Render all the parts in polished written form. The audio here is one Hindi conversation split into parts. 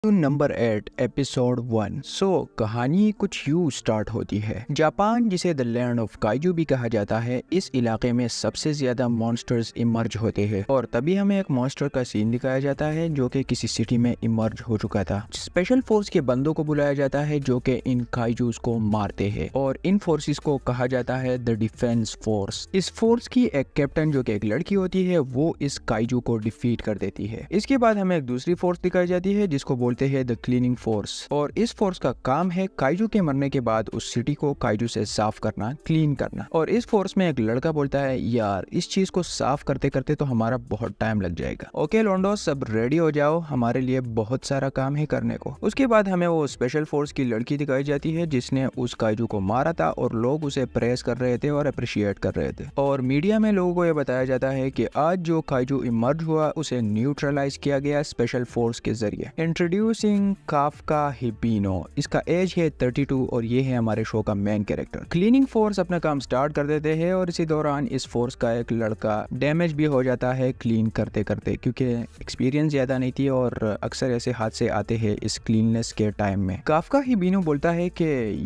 Number 8 episode 1। कहानी कुछ यूं स्टार्ट होती है। जापान, जिसे द लैंड ऑफ काइजू भी कहा जाता है, इस इलाके में सबसे ज्यादा मॉन्स्टर्स इमर्ज होते हैं और तभी हमें एक मॉन्स्टर का सीन दिखाया जाता है जो कि किसी सिटी में इमर्ज हो चुका था। स्पेशल फोर्स के बंदों को बुलाया जाता है जो कि इन काइजूस को मारते हैं और इन फोर्सेस को कहा जाता है द डिफेंस फोर्स। इस फोर्स की एक कैप्टन जो कि एक लड़की होती है, वो इस काइजू को डिफीट कर देती है। इसके बाद हमें एक दूसरी फोर्स दिखाई जाती है जिसको बोलते हैं द क्लीनिंग फोर्स, और इस फोर्स का काम है काइजू के मरने के बाद उस सिटी को काइजू से साफ करना, क्लीन करना। और इस फोर्स में एक लड़का बोलता है, यार इस चीज को साफ करते करते तो हमारा बहुत टाइम लग जाएगा। ओके लोंडो, सब रेडी हो जाओ, हमारे लिए बहुत सारा काम है करने को। उसके बाद हमें वो स्पेशल फोर्स की लड़की दिखाई जाती है जिसने उस काइजू को मारा था और लोग उसे प्रेस कर रहे थे और अप्रिशिएट कर रहे थे। और मीडिया में लोगों को यह बताया जाता है कि आज जो काइजू इमर्ज हुआ उसे न्यूट्रलाइज किया गया स्पेशल फोर्स के जरिए। Introducing Kafka Hibino. इसका एज है 32 और ये है हमारे शो का मेन कैरेक्टर। क्लीनिंग फोर्स अपना काम स्टार्ट कर देते हैं और इसी दौरान इस फोर्स का एक लड़का डैमेज भी हो जाता है क्लीन करते करते, क्योंकि एक्सपीरियंस ज्यादा नहीं थी और अक्सर ऐसे हादसे आते हैं इस क्लीननेस के टाइम में। काफका हिबिनो बोलता है कि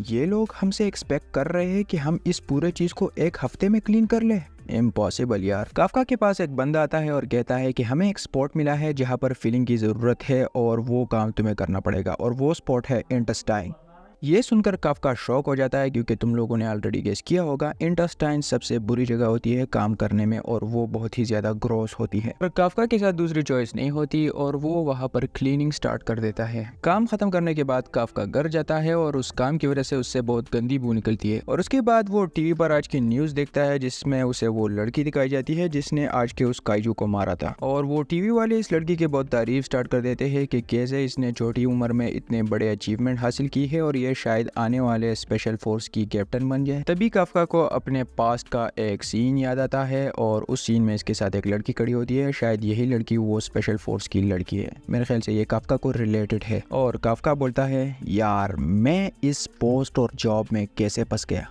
ये लोग हमसे एक्सपेक्ट कर रहे हैं कि हम इस पूरे चीज को एक हफ्ते में क्लीन कर ले। इम्पॉसिबल यार। काफका के पास एक बंदा आता है और कहता है कि हमें एक स्पॉट मिला है जहाँ पर फिलिंग की जरूरत है और वो काम तुम्हें करना पड़ेगा, और वो स्पॉट है इंटेस्टाइन। ये सुनकर काफका शॉक हो जाता है क्योंकि तुम लोगों ने ऑलरेडी गेस किया होगा, इंटेस्टाइन सबसे बुरी जगह होती है काम करने में और वो बहुत ही ज्यादा ग्रॉस होती है। पर काफका के साथ दूसरी चॉइस नहीं होती और वो वहाँ पर क्लीनिंग स्टार्ट कर देता है। काम खत्म करने के बाद काफका घर जाता है और उस काम की वजह से उससे बहुत गंदी बू निकलती है। और उसके बाद वो टीवी पर आज की न्यूज देखता है जिसमें उसे वो लड़की दिखाई जाती है जिसने आज के उस काइजू को मारा था। और वो टीवी वाले इस लड़की के बहुत तारीफ स्टार्ट कर देते हैं कि कैसे इसने छोटी उम्र में इतने बड़े अचीवमेंट हासिल की है और ये शायद आने वाले स्पेशल फोर्स की कैप्टन बन जाए। तभी काफका को अपने पास्ट का एक सीन याद आता है और उस सीन में इसके साथ एक लड़की खड़ी होती है। शायद यही लड़की वो स्पेशल फोर्स की लड़की है। मेरे ख्याल से ये काफका को रिलेटेड है। और काफका बोलता है, यार मैं इस पोस्ट और जॉब में कैसे फंस गया,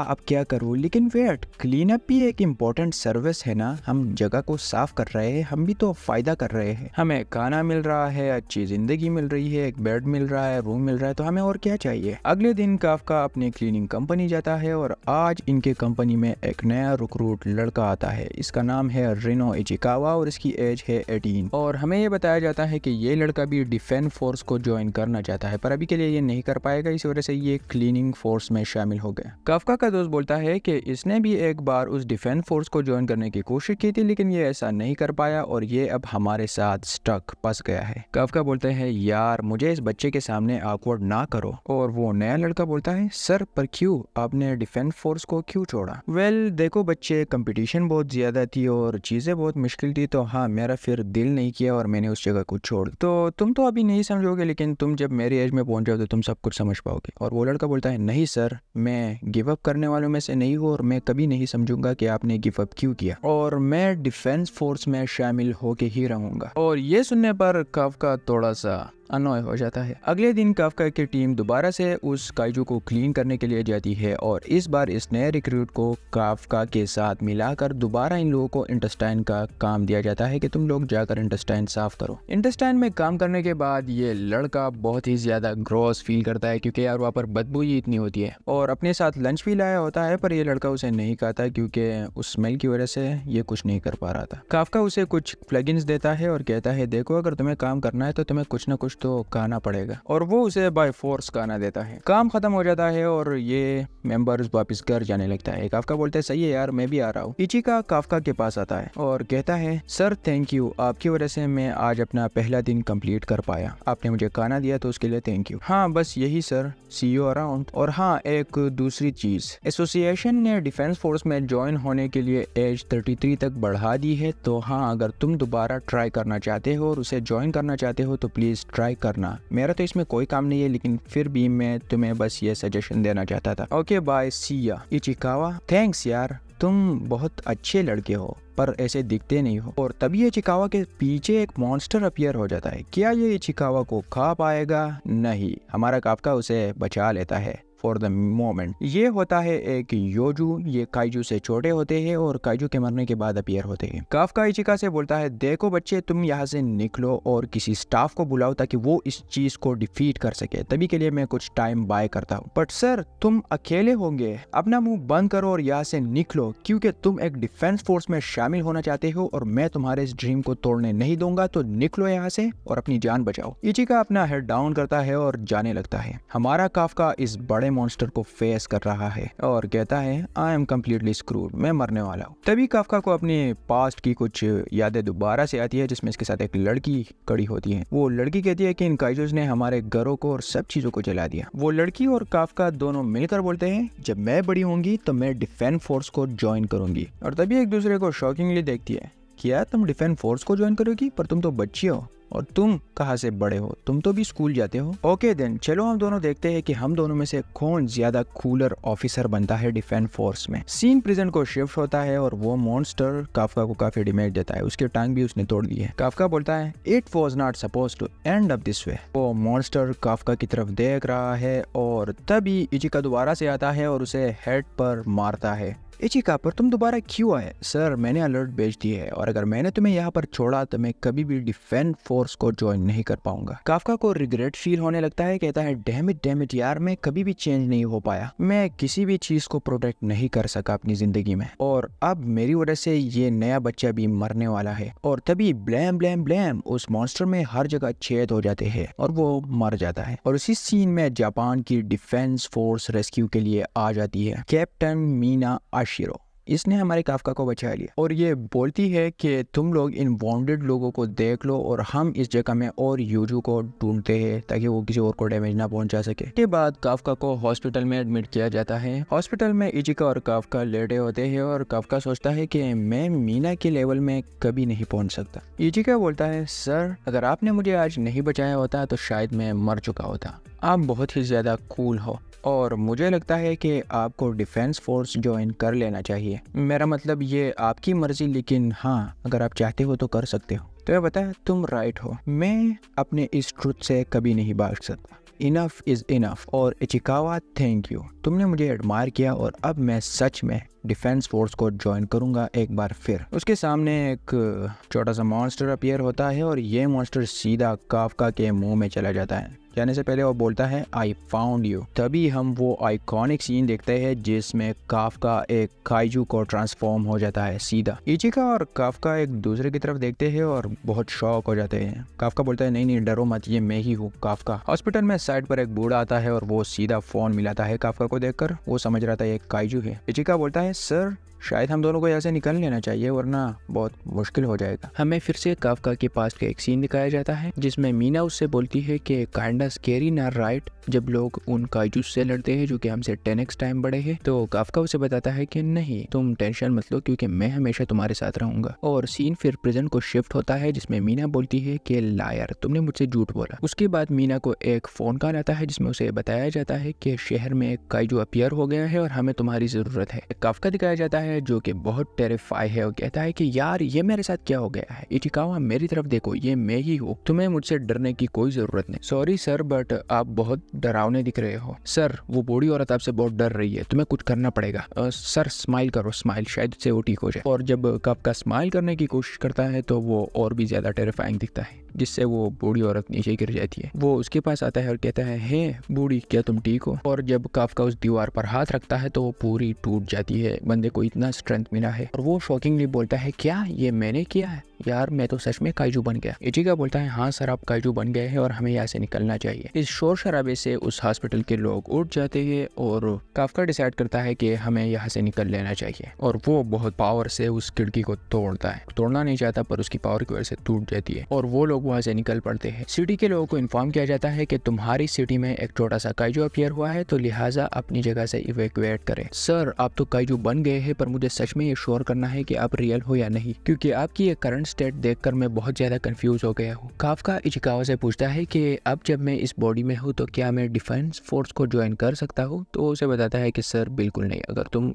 अब क्या करूँ। लेकिन वेट, क्लीन अप भी एक इम्पोर्टेंट सर्विस है ना। हम जगह को साफ कर रहे हैं, हम भी तो फायदा कर रहे हैं। हमें खाना मिल रहा है, अच्छी जिंदगी मिल रही है, एक बेड मिल रहा है, रूम मिल रहा है, तो हमें और क्या चाहिए। अगले दिन काफका अपनी क्लीनिंग कंपनी जाता है और आज इनके कंपनी में एक नया रिक्रूट लड़का आता है। इसका नाम है रिनो इचिकावा और इसकी एज है 18। और हमें ये बताया जाता है कि ये लड़का भी डिफेंस फोर्स को ज्वाइन करना चाहता है, पर अभी के लिए ये नहीं कर पाएगा, इस वजह से ये क्लीनिंग फोर्स में शामिल हो गया। काफका का दोस्त बोलता है कि इसने भी एक बार उस डिफेंस फोर्स को ज्वाइन करने की कोशिश की थी लेकिन ये ऐसा नहीं कर पाया और ये अब हमारे साथ स्टक फंस गया है। काफका बोलते हैं, यार मुझे इस बच्चे के सामने ऑकवर्ड ना करो। और वो नया लड़का बोलता है, सर पर क्यों, आपने डिफेंस फोर्स को क्यों छोड़ा। वेल देखो बच्चे, कंपटीशन बहुत ज्यादा थी और चीजें बहुत मुश्किल थी, तो हाँ मेरा फिर दिल नहीं किया और मैंने उस जगह को छोड़। तो तुम तो अभी नहीं समझोगे लेकिन तुम जब मेरी एज में पहुंच जाओ तो तुम सब कुछ समझ पाओगे। और वो लड़का बोलता है, नहीं सर, मैं गिव अप करने वालों में से नहीं हूँ और मैं कभी नहीं समझूंगा कि आपने गिव अप क्यों किया, और मैं डिफेंस फोर्स में शामिल होके ही रहूंगा। और ये सुनने पर काफका थोड़ा सा अनॉय हो जाता है। अगले दिन काफका की टीम दोबारा से उस काइजू को क्लीन करने के लिए जाती है और इस बार इस नए रिक्रूट को काफका के साथ मिलाकर दोबारा इन लोगों को इंटेस्टाइन का काम दिया जाता है कि तुम लोग जाकर इंटेस्टाइन साफ करो। इंटेस्टाइन में काम करने के बाद ये लड़का बहुत ही ज्यादा ग्रॉस फील करता है क्योंकि यार वहाँ पर बदबू ही इतनी होती है, और अपने साथ लंच भी लाया होता है पर ये लड़का उसे नहीं खाता क्योंकि उस स्मेल की वजह से ये कुछ नहीं कर पा रहा था। काफका उसे कुछ प्लगइन्स देता है और कहता है, देखो अगर तुम्हें काम करना है तो तुम्हें कुछ ना कुछ तो खाना पड़ेगा, और वो उसे बाय फोर्स खाना देता है। काम खत्म हो जाता है और ये मेंबर्स वापस घर जाने लगता है। काफका बोलता है, सही है यार, मैं भी आ रहा हूँ। इचिका काफका के पास आता है और कहता है, सर थैंक यू, आपकी वजह से मैं आज अपना पहला दिन कंप्लीट कर पाया, आपने मुझे खाना दिया तो उसके लिए थैंक यू। हाँ बस यही सर, सी यू अराउंड। और हाँ एक दूसरी चीज, एसोसिएशन ने डिफेंस फोर्स में ज्वाइन होने के लिए एज 33 तक बढ़ा दी है, तो हाँ अगर तुम दोबारा ट्राई करना चाहते हो और उसे ज्वाइन करना चाहते हो तो प्लीज ट्राई करना। मेरा तो इसमें कोई काम नहीं है लेकिन फिर भी मैं तुम्हें बस ये सजेशन देना चाहता था। ओके बाय, सी या। इचिकावा, थैंक्स यार, तुम बहुत अच्छे लड़के हो पर ऐसे दिखते नहीं हो। और तभी इचिकावा के पीछे एक मॉन्स्टर अपीयर हो जाता है। क्या ये इचिकावा को खा पाएगा? नहीं, हमारा काफका उसे बचा लेता है। For the moment. ये होता है एक योजू, ये काइजू से छोटे होते हैं और काइजू के मरने के बाद अपीयर होते हैं। काफका इचिका से बोलता है देखो बच्चे, तुम यहाँ से निकलो और किसी स्टाफ को बुलाओ ताकि वो इस चीज को डिफीट कर सके, तभी के लिए मैं कुछ टाइम बाय करता हूँ। बट सर तुम अकेले होंगे, अपना मुंह बंद करो और यहाँ से निकलो, क्योंकि तुम एक डिफेंस फोर्स में शामिल होना चाहते हो और मैं तुम्हारे इस ड्रीम को तोड़ने नहीं दूंगा, तो निकलो यहाँ से और अपनी जान बचाओ। इचिका अपना हेड डाउन करता है और जाने लगता है। हमारा काफका इस बड़े मॉन्स्टर को फेस कर रहा है और कहता है आई एम कम्प्लीटली स्क्रूड, मैं मरने वाला हूँ। तभी काफका को अपने पास्ट की कुछ यादें दोबारा से आती है, जिसमें इसके साथ एक लड़की खड़ी होती है। वो लड़की कहती है कि इन काइजूस ने हमारे घरों को और सब चीजों को जला दिया। वो लड़की और काफका दोनों मिलकर बोलते हैं जब मैं बड़ी होंगी तो मैं डिफेंस फोर्स को ज्वाइन करूंगी। और तभी एक दूसरे को शॉकिंगली देखती है, क्या तुम डिफेंस फोर्स को ज्वाइन करोगी? पर तुम तो बच्ची हो और तुम कहाँ से बड़े हो, तुम तो भी स्कूल जाते हो। ओके देन, चलो हम दोनों देखते हैं कि हम दोनों में से कौन ज्यादा कूलर ऑफिसर बनता है डिफेंस फोर्स में। सीन प्रिजन को शिफ्ट होता है और वो मॉन्स्टर काफका को काफी डैमेज देता है, उसकी टांग भी उसने तोड़ दी है। काफका बोलता है it was not supposed to end up this way. वो मॉन्स्टर काफका की तरफ देख रहा है और तभी इचिका दोबारा से आता है और उसे हेड पर मारता है। इचिका, पर तुम दोबारा क्यों आए? सर मैंने अलर्ट भेज दी है और अगर मैंने तुम्हें यहाँ पर छोड़ा तो मैं कभी भी डिफेंस फोर्स को ज्वाइन नहीं कर पाऊंगा। काफका को रिग्रेट फील होने लगता है, कहता है डैम इट यार, मैं कभी भी चेंज नहीं हो पाया, मैं किसी भी चीज को प्रोटेक्ट नहीं कर सका अपनी जिंदगी में और अब मेरी वजह से ये नया बच्चा भी मरने वाला है। और तभी ब्लैम ब्लैम ब्लैम उस मॉन्स्टर में हर जगह छेद हो जाते हैं और वो मर जाता है। और उसी सीन में जापान की डिफेंस फोर्स रेस्क्यू के लिए आ जाती है। कैप्टन मीना आशिरो, इसने हमारे काफका को बचा लिया और ये बोलती है कि तुम लोग इन वांटेड लोगों को देख लो और हम इस जगह में और यूजू को ढूंढते हैं ताकि वो किसी और को डैमेज ना पहुंचा सके। के बाद काफका को हॉस्पिटल में एडमिट किया जाता है। हॉस्पिटल में इचिका और काफका लेटे होते हैं और काफका सोचता है कि मैं मीना के लेवल में कभी नहीं पहुंच सकता। इचिका बोलता है सर अगर आपने मुझे आज नहीं बचाया होता तो शायद मैं मर चुका होता। आप बहुत ही ज्यादा कूल हो और मुझे लगता है कि आपको डिफेंस फोर्स ज्वाइन कर लेना चाहिए। मेरा मतलब ये आपकी मर्जी, लेकिन हाँ अगर आप चाहते हो तो कर सकते हो। तो ये बता, तुम राइट हो, मैं अपने इस ट्रुथ से कभी नहीं भाग सकता। Enough is enough. और इचिकावा थैंक यू, तुमने मुझे एडमायर किया और अब मैं सच में डिफेंस फोर्स को ज्वाइन करूंगा एक बार फिर। उसके सामने एक छोटा सा मॉन्स्टर अपीयर होता है और ये मॉन्स्टर सीधा काफका के मुंह में चला जाता है। जाने से पहले वो बोलता है आई फाउंड यू। तभी हम वो आइकॉनिक सीन देखते हैं जिसमें काफका एक काइजू को ट्रांसफॉर्म हो जाता है सीधा। इचिका और काफका एक दूसरे की तरफ देखते हैं और बहुत शॉक हो जाते हैं। काफका बोलता है नहीं नहीं डरो मत, ये मैं ही हूँ काफका। हॉस्पिटल में साइड पर एक बूढ़ा आता है और वो सीधा फोन मिलाता है काफका को देखकर। वो समझ रहा था ये काइजू है। इचिका बोलता है सर शायद हम दोनों को यहाँ से निकल लेना चाहिए वरना बहुत मुश्किल हो जाएगा। हमें फिर से काफका के पास का एक सीन दिखाया जाता है जिसमें मीना उससे बोलती है कि काइंडा स्केरी ना राइट, जब लोग उन काइजूस से लड़ते हैं जो कि हमसे 10x टाइम बड़े हैं। तो काफका उसे बताता है कि नहीं तुम टेंशन मत लो क्योंकि मैं हमेशा तुम्हारे साथ रहूंगा। और सीन फिर प्रेजेंट को शिफ्ट होता है जिसमें मीना बोलती है कि लायर तुमने मुझसे झूठ बोला। उसके बाद मीना को एक फोन कॉल आता है जिसमें उसे बताया जाता है कि शहर में एक काइजू अपीयर हो गया है और हमें तुम्हारी जरूरत है। काफका दिखाया जाता है जो कि बहुत टेरिफाई है और कहता है कि यार ये मेरे साथ क्या हो गया है। इचिकावा मेरी तरफ देखो, ये मैं ही हूँ, तुम्हें मुझसे डरने की कोई जरूरत नहीं। सॉरी सर बट आप बहुत डरावने दिख रहे हो। सर वो बूढ़ी औरत आपसे बहुत डर रही है, तुम्हें कुछ करना पड़ेगा। सर स्माइल करो, स्माइल शायद से वो ठीक हो जाए। और जब काफका स्माइल करने की कोशिश करता है तो वो और भी ज्यादा टेरिफाइंग दिखता है जिससे वो बूढ़ी औरत नीचे गिर जाती है। वो उसके पास आता है और कहता है हे बूढ़ी क्या तुम ठीक हो। और जब काफका उस दीवार पर हाथ रखता है तो वो पूरी टूट जाती है। बंदे को इतना स्ट्रेंथ मिला है और वो शॉकिंगली बोलता है क्या ये मैंने किया है? यार मैं तो सच में काइजू बन गया। इचिका बोलता है हाँ सर आप काइजू बन गए हैं और हमें यहाँ से निकलना चाहिए। इस शोर शराबे से उस हॉस्पिटल के लोग उठ जाते हैं और काफका डिसाइड करता है कि हमें यहाँ से निकल लेना चाहिए। और वो बहुत पावर से उस खिड़की को तोड़ता है। तोड़ना नहीं चाहता पर उसकी पावर की वजह से टूट जाती है और वो लोग वहाँ से निकल पड़ते हैं। सिटी के लोगों को इन्फॉर्म किया जाता है कि तुम्हारी सिटी में एक छोटा सा काइजू अपीयर हुआ है तो लिहाजा अपनी जगह से इवैक्यूएट करें। सर आप तो काइजू बन गए हैं पर मुझे सच में ये श्योर करना है कि आप रियल हो या नहीं, क्योंकि आपकी ये करंट स्टेट देखकर मैं बहुत ज्यादा कंफ्यूज हो गया हूँ। काफका इचिकावा से पूछता है कि अब जब मैं इस बॉडी में हूँ तो क्या मैं डिफेंस फोर्स को ज्वाइन कर सकता हूँ? तो उसे बताता है कि सर बिल्कुल नहीं,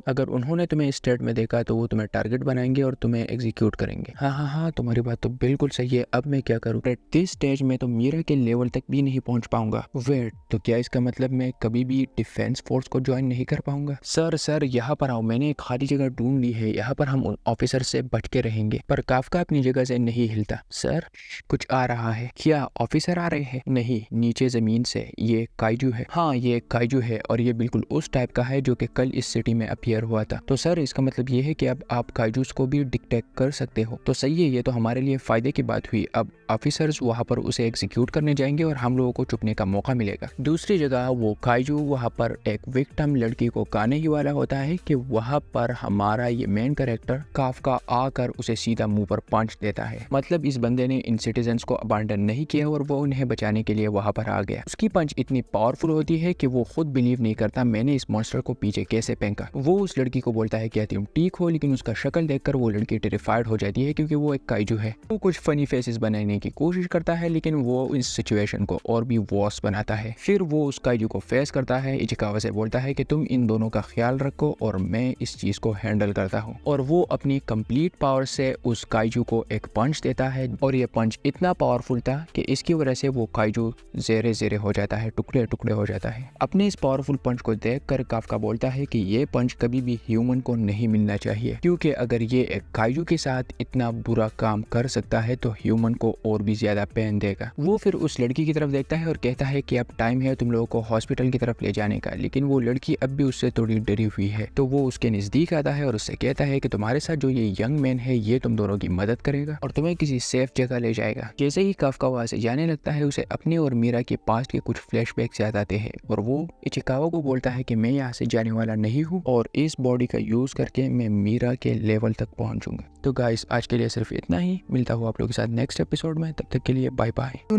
अगर उन्होंने तुम्हें इस स्टेट में देखा तो वो तुम्हें टारगेट बनाएंगे और तुम्हें एग्जीक्यूट करेंगे। हाँ, तुम्हारी बात तो बिल्कुल सही है, अब मैं क्या करूँ? एट दिस स्टेज में तो मीरा के लेवल तक भी नहीं पहुंच पाऊंगा। वेट, तो क्या इसका मतलब मैं कभी भी डिफेंस फोर्स को ज्वाइन नहीं कर पाऊंगा? सर यहाँ पर आओ, मैंने एक खाली जगह ढूंढ ली है, यहाँ पर हम उन ऑफिसर से बच के रहेंगे। पर काफका अपनी जगह से नहीं हिलता। सर कुछ आ रहा है। क्या ऑफिसर आ रहे हैं? नहीं, नीचे जमीन से। ये काइजू है। हाँ, ये काइजू है और ये बिल्कुल उस टाइप का है जो कि कल इस सिटी में अपीयर हुआ था। तो सर इसका मतलब ये है कि अब आप काइजूस को भी डिटेक्ट कर सकते हो। तो सही है, ये तो हमारे लिए फायदे की बात हुई। अब ऑफिसर्स वहाँ पर उसे एग्जीक्यूट करने जाएंगे और हम लोगों को छुपने का मौका मिलेगा। दूसरी जगह वो काइजू वहाँ पर एक विक्टिम लड़की को कहने ही वाला होता है कि वहाँ पर हमारा ये मेन कैरेक्टर काफका आकर उसे सीधा मुंह पर पंच देता है। मतलब इस बंदे ने इन सिटीजन्स को अबांडन नहीं किया और वो उन्हें बचाने के लिए वहाँ पर आ गया। उसकी पंच इतनी पावरफुल होती है कि वो खुद बिलीव नहीं करता मैंने इस मॉन्स्टर को पीछे कैसे फेंका। वो उस लड़की को बोलता है कि तुम ठीक हो, लेकिन उसका शक्ल देखकर वो लड़की टेरिफाइड हो जाती है क्योंकि वो एक काइजू है। वो कुछ फनी फेसेस बनाने की कोशिश करता है लेकिन वो इस सिचुएशन को और भी वर्स बनाता है। फिर वो उस काइजू को फेस करता है। इचिकावा से बोलता है कि तुम इन दोनों का ख्याल रखो और मैं इस चीज को हैंडल करता हूँ। और वो अपनी कंप्लीट पावर से उस काइजू को एक पंच देता है और ये पंच इतना पावरफुल था कि इसकी वजह से वो काइजू ज़ेरे ज़ेरे हो जाता है, टुकड़े टुकड़े हो जाता है। अपने इस पावरफुल पंच को देखकर काफका बोलता है कि ये पंच कभी भी ह्यूमन को नहीं मिलना चाहिए, क्योंकि अगर ये एक काइजू के साथ इतना बुरा काम कर सकता है तो ह्यूमन को और भी ज्यादा पेन देगा। वो फिर उस लड़की की तरफ देखता है और कहता है कि अब टाइम है तुम लोगों को हॉस्पिटल की तरफ ले जाने का, लेकिन वो लड़की अब भी उससे थोड़ी डरी हुई है। तो वो उसके नजदीक आता है और उससे कहता है कि तुम्हारे साथ जो ये यंग मैन है ये तुम दोनों की मदद करेगा और तुम्हें किसी सेफ जगह ले जाएगा। जैसे ही काफका वहां से जाने लगता है उसे अपने और मीरा के पास्ट के कुछ फ्लैशबैक्स याद आते हैं और वो इचिकावा को बोलता है कि मैं यहाँ से जाने वाला नहीं हूँ और इस बॉडी का यूज करके मैं मीरा के लेवल तक पहुंचूंगा। तो गाइस आज के लिए सिर्फ इतना ही, मिलता हूँ आप लोगों के साथ नेक्स्ट एपिसोड में, तब तक के लिए बाय बाय।